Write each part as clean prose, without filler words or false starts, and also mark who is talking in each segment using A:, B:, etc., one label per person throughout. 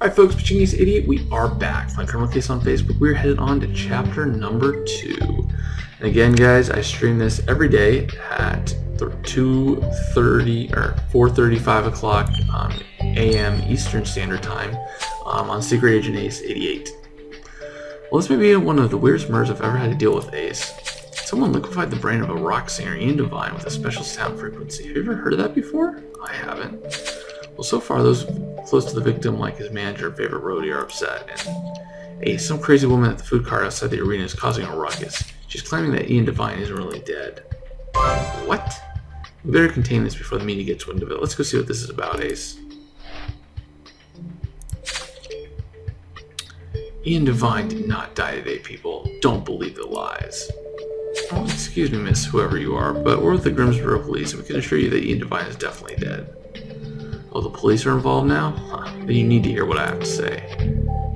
A: Alright folks, Pachinki's88, we are back. My criminal case on Facebook. We're headed on to chapter number 2. And again, guys, I stream this every day at 2:30 or 4:35 o'clock a.m. Eastern Standard Time on Secret Agent Ace 88. Well, this may be one of the weirdest murders I've ever had to deal with, Ace. Someone liquefied the brain of a rock singer, Ian Devine, with a special sound frequency. Have you ever heard of that before? I haven't. Well, so far, those close to the victim, like his manager and favorite roadie, are upset. And Ace, some crazy woman at the food cart outside the arena is causing a ruckus. She's claiming that Ian Devine isn't really dead. What? We better contain this before the media gets wind of it. Let's go see what this is about, Ace. Ian Devine did not die today, people. Don't believe the lies. Oh, excuse me, miss, whoever you are, but we're with the Grimsboro police, and we can assure you that Ian Devine is definitely dead. Oh, the police are involved now? Huh. Then you need to hear what I have to say.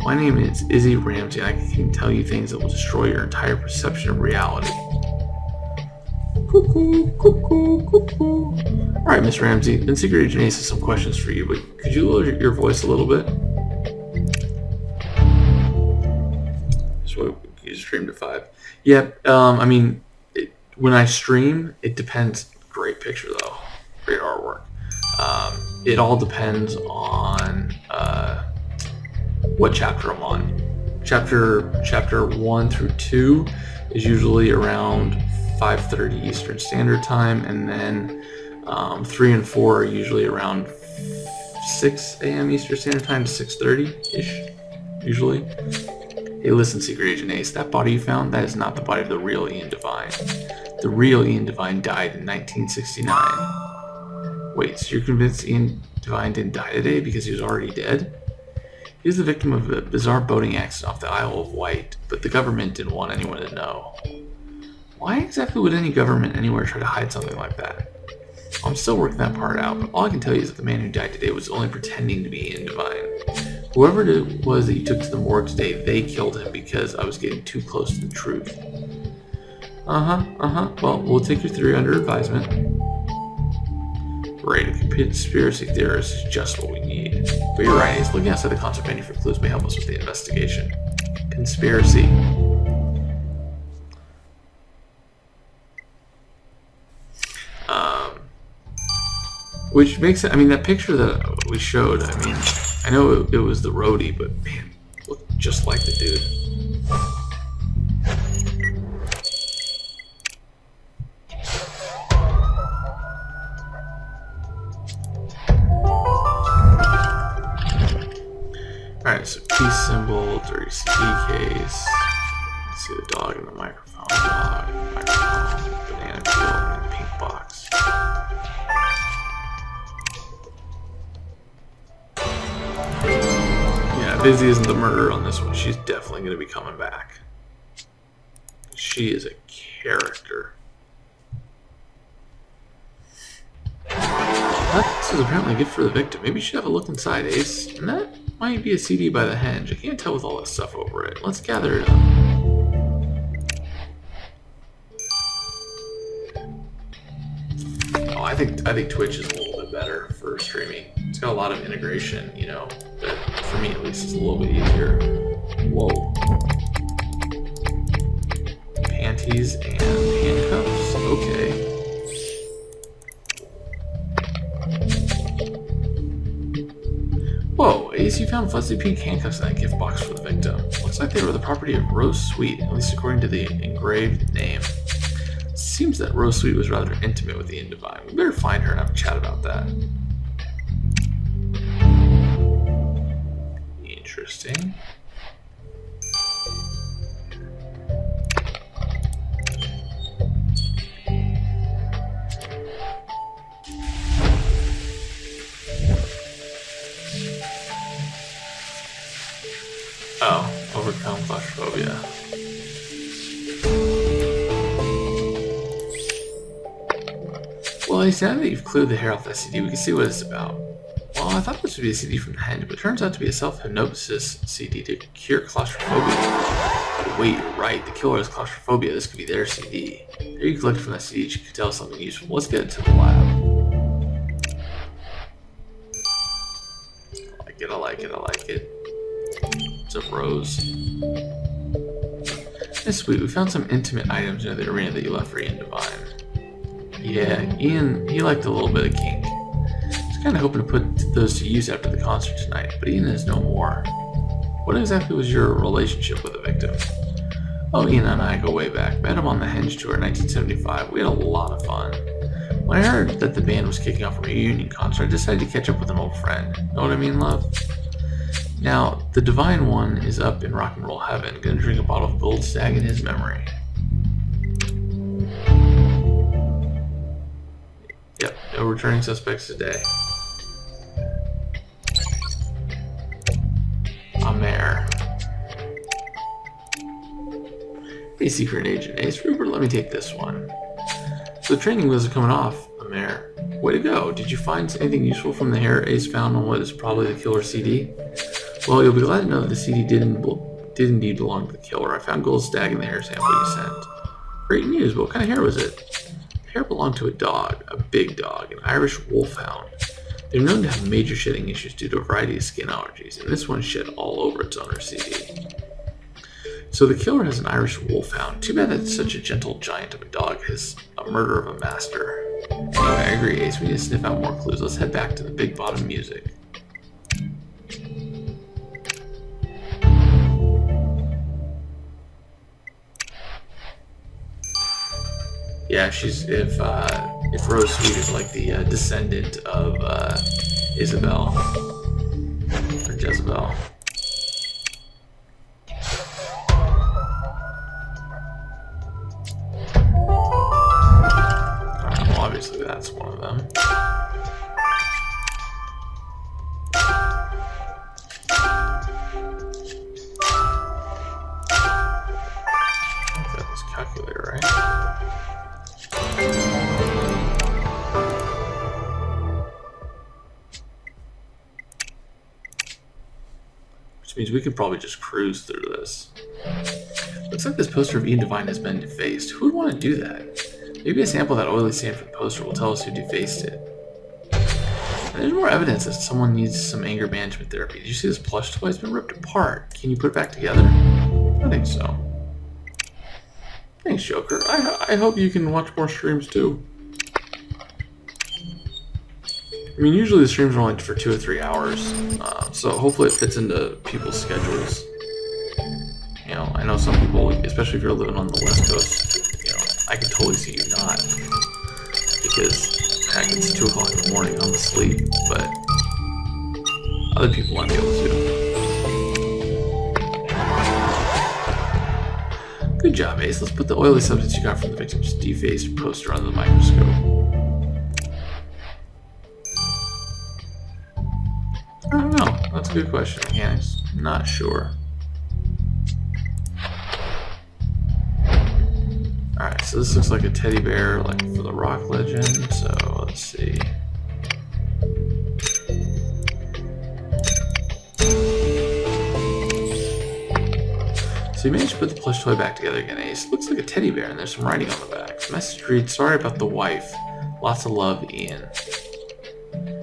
A: My name is Izzy Ramsey, and I can tell you things that will destroy your entire perception of reality. Cuckoo, cuckoo, cuckoo. Alright, Miss Ramsey, then Secret Agent Ace has some questions for you, but could you lower your voice a little bit? So you streamed to 5. Yep, I mean, when I stream, it depends. Great picture, though. Great artwork. It all depends on what chapter I'm on. Chapter 1 through 2 is usually around 5:30 Eastern Standard Time, and then 3 and 4 are usually around 6 a.m. Eastern Standard Time to 6:30-ish, usually. Hey, listen, Secret Agent Ace, that body you found, that is not the body of the real Ian Devine. The real Ian Devine died in 1969. Wait, so you're convinced Ian Devine didn't die today because he was already dead? He was the victim of a bizarre boating accident off the Isle of Wight, but the government didn't want anyone to know. Why exactly would any government anywhere try to hide something like that? I'm still working that part out, but all I can tell you is that the man who died today was only pretending to be Ian Devine. Whoever it was that you took to the morgue today, they killed him because I was getting too close to the truth. Well, we'll take your theory under advisement. Great, a conspiracy theorist is just what we need. But you're right, Ace. Looking outside the concert venue for clues may help us with the investigation. Conspiracy. Which makes it, I mean, that picture that we showed, I mean, I know it was the roadie, but man, looked just like the dude. Alright, so key symbol, dirty CD case. Let's see the dog in the microphone. Dog, microphone, banana peel, and pink box. Yeah, Busy isn't the murderer on this one. She's definitely going to be coming back. She is a character. This is apparently a gift for the victim. Maybe you should have a look inside, Ace. And that might be a CD by the henge. I can't tell with all that stuff over it. Let's gather it up. Oh, I think Twitch is a little bit better for streaming. It's got a lot of integration, you know, that for me at least is a little bit easier. Whoa. Panties and handcuffs? Okay. Whoa, Ace, you found fuzzy pink handcuffs in that gift box for the victim. Looks like they were the property of Rose Sweet, at least according to the engraved name. Seems that Rose Sweet was rather intimate with Ian Devine. We better find her and have a chat about that. Interesting. Oh, overcome claustrophobia. Well, Ace, now that you've cleared the hair off that CD, we can see what it's about. Well, I thought this would be a CD from the henge, but it turns out to be a self-hypnosis CD to cure claustrophobia. Oh, wait, you're right. The killer has claustrophobia. This could be their CD. Here you collect from that CD, you can tell us something useful. Let's get it to the lab. I like it, I like it. It's a rose. It's sweet. We found some intimate items near the arena that you left for Ian Devine. Yeah, Ian, he liked a little bit of kink. I was kind of hoping to put those to use after the concert tonight, but Ian is no more. What exactly was your relationship with the victim? Oh, Ian and I go way back. Met him on the Henge Tour in 1975. We had a lot of fun. When I heard that the band was kicking off a reunion concert, I decided to catch up with an old friend. Know what I mean, love? Now, the Divine One is up in rock and roll heaven. Gonna drink a bottle of Gold Stag in his memory. Yep, no returning suspects today. Amer. Hey, secret agent Ace Rupert, let me take this one. So the training wheels are coming off, Amer. Way to go. Did you find anything useful from the hair Ace found on what is probably the killer CD? Well, you'll be glad to know that the CD did indeed belong to the killer. I found Gold Stag in the hair sample you sent. Great news, but what kind of hair was it? The hair belonged to a dog, a big dog, an Irish wolfhound. They're known to have major shedding issues due to a variety of skin allergies, and this one shed all over its owner's CD. So the killer has an Irish wolfhound. Too bad that such a gentle giant of a dog has a murder of a master. Anyway, I agree, Ace. We need to sniff out more clues. Let's head back to the big bottom music. Yeah, if Rose Sweet is like the descendant of Isabel or Jezebel. Well, obviously that's one of them. I think that was calculator, right? Which means we could probably just cruise through this. Looks like this poster of Ian Devine has been defaced. Who would want to do that? Maybe a sample of that oily sand from the poster will tell us who defaced it. And there's more evidence that someone needs some anger management therapy. Did you see this plush toy? It's been ripped apart. Can you put it back together? I think so. Thanks, Joker. I hope you can watch more streams too. I mean, usually the streams are only for 2 or 3 hours, so hopefully it fits into people's schedules. You know, I know some people, especially if you're living on the West Coast, you know, I can totally see you not, because heck, it's 2 o'clock in the morning, I'm asleep, but other people might be able to. Good job, Ace. Let's put the oily substance you got from the victim's defaced poster under the microscope. I don't know. That's a good question, Mechanics. Not sure. Alright, so this looks like a teddy bear, like for the rock legend, so let's see. So you managed to put the plush toy back together again, Ace. Looks like a teddy bear, and there's some writing on the back. The message reads, "Sorry about the wife. Lots of love, Ian."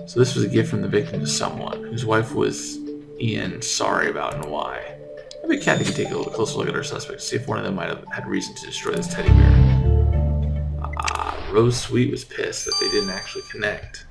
A: So this was a gift from the victim to someone whose wife was Ian sorry about and why. I bet Kathy could take a little closer look at her suspect to see if one of them might have had reason to destroy this teddy bear. Rose Sweet was pissed that they didn't actually connect.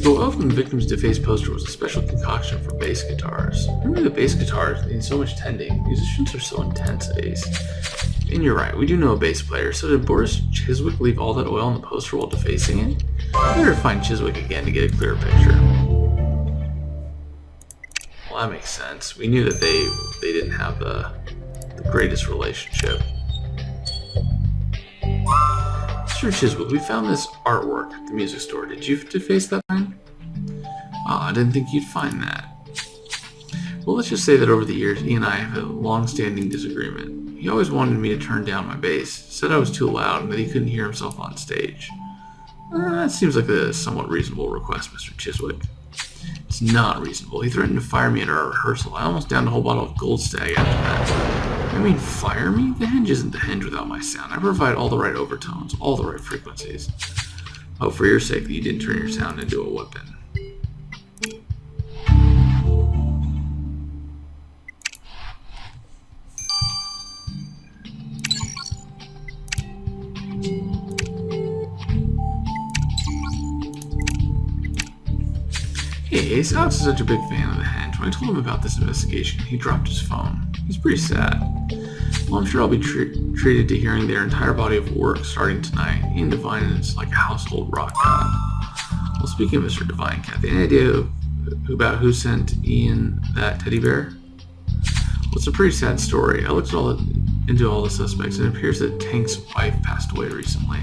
A: The oil from the victim's defaced poster was a special concoction for bass guitars. Remember the bass guitars need so much tending. Musicians are so intense, Ace. And you're right, we do know a bass player. So did Boris Chiswick leave all that oil on the poster while defacing it? We better find Chiswick again to get a clearer picture. Well, that makes sense. We knew that they didn't have the greatest relationship. Mr. Chiswick, we found this artwork at the music store. Did you deface that sign? I didn't think you'd find that. Well, let's just say that over the years, Ian and I have had a long-standing disagreement. He always wanted me to turn down my bass, said I was too loud and that he couldn't hear himself on stage. That seems like a somewhat reasonable request, Mr. Chiswick. It's not reasonable. He threatened to fire me at our rehearsal. I almost downed a whole bottle of Gold Stag after that. I mean, fire me? The Henge isn't the Henge without my sound. I provide all the right overtones, all the right frequencies. Oh, for your sake, that you didn't turn your sound into a weapon. Hey Ace, Alex is such a big fan of the Henge. When I told him about this investigation, he dropped his phone. He's pretty sad. Well, I'm sure I'll be treated to hearing their entire body of work starting tonight. Ian Devine is like a household rock god. Well, speaking of Mr. Devine, Kathy, any idea about who sent Ian that teddy bear? Well, it's a pretty sad story. I looked into all the suspects, and it appears that Tank's wife passed away recently.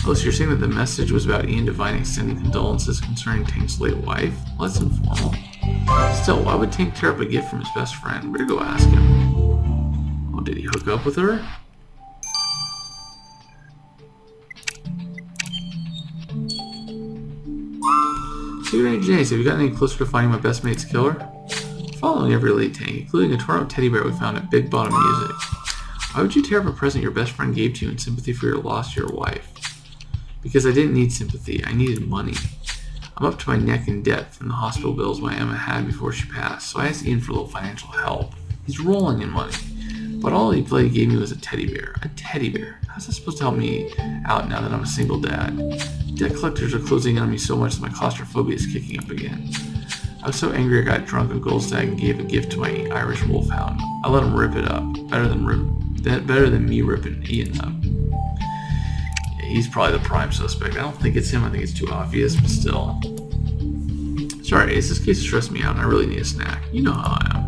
A: Oh, so you're saying that the message was about Ian Devine extending condolences concerning Tank's late wife? Well, that's informal. Still, why would Tank tear up a gift from his best friend? Where to go ask him? Oh, did he hook up with her? Secret Agent Ace, have you gotten any closer to finding my best mate's killer? Following every lead, Tank, including a torn-up teddy bear we found at Big Bottom Music. Why would you tear up a present your best friend gave to you in sympathy for your loss to your wife? Because I didn't need sympathy, I needed money. I'm up to my neck in debt from the hospital bills my Emma had before she passed, so I asked Ian for a little financial help. He's rolling in money. But all he bloody gave me was a teddy bear. A teddy bear. How's that supposed to help me out now that I'm a single dad? Debt collectors are closing in on me so much that my claustrophobia is kicking up again. I was so angry I got drunk on Gold Stag and gave a gift to my Irish wolfhound. I let him rip it up. Better than me ripping Ian up. He's probably the prime suspect. I don't think it's him. I think it's too obvious, but still. Sorry, Ace. This case stressed me out and I really need a snack. You know how I am.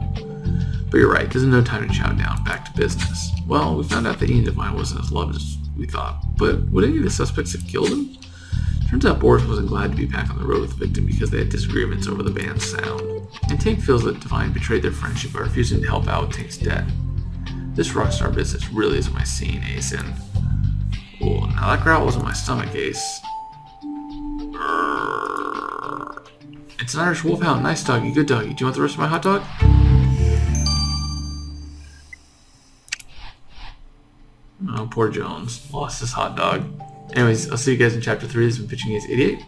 A: But you're right. There's no time to chow down. Back to business. Well, we found out that Ian Devine wasn't as loved as we thought. But would any of the suspects have killed him? Turns out Boris wasn't glad to be back on the road with the victim because they had disagreements over the band's sound. And Tank feels that Devine betrayed their friendship by refusing to help out with Tank's debt. This rockstar business really isn't my scene, Ace, and... Oh, now that growl wasn't my stomach, Ace. It's an Irish wolfhound. Nice doggy, good doggy. Do you want the rest of my hot dog? Oh, poor Jones. Lost his hot dog. Anyways, I'll see you guys in Chapter 3. This has been Pitching Ace 88.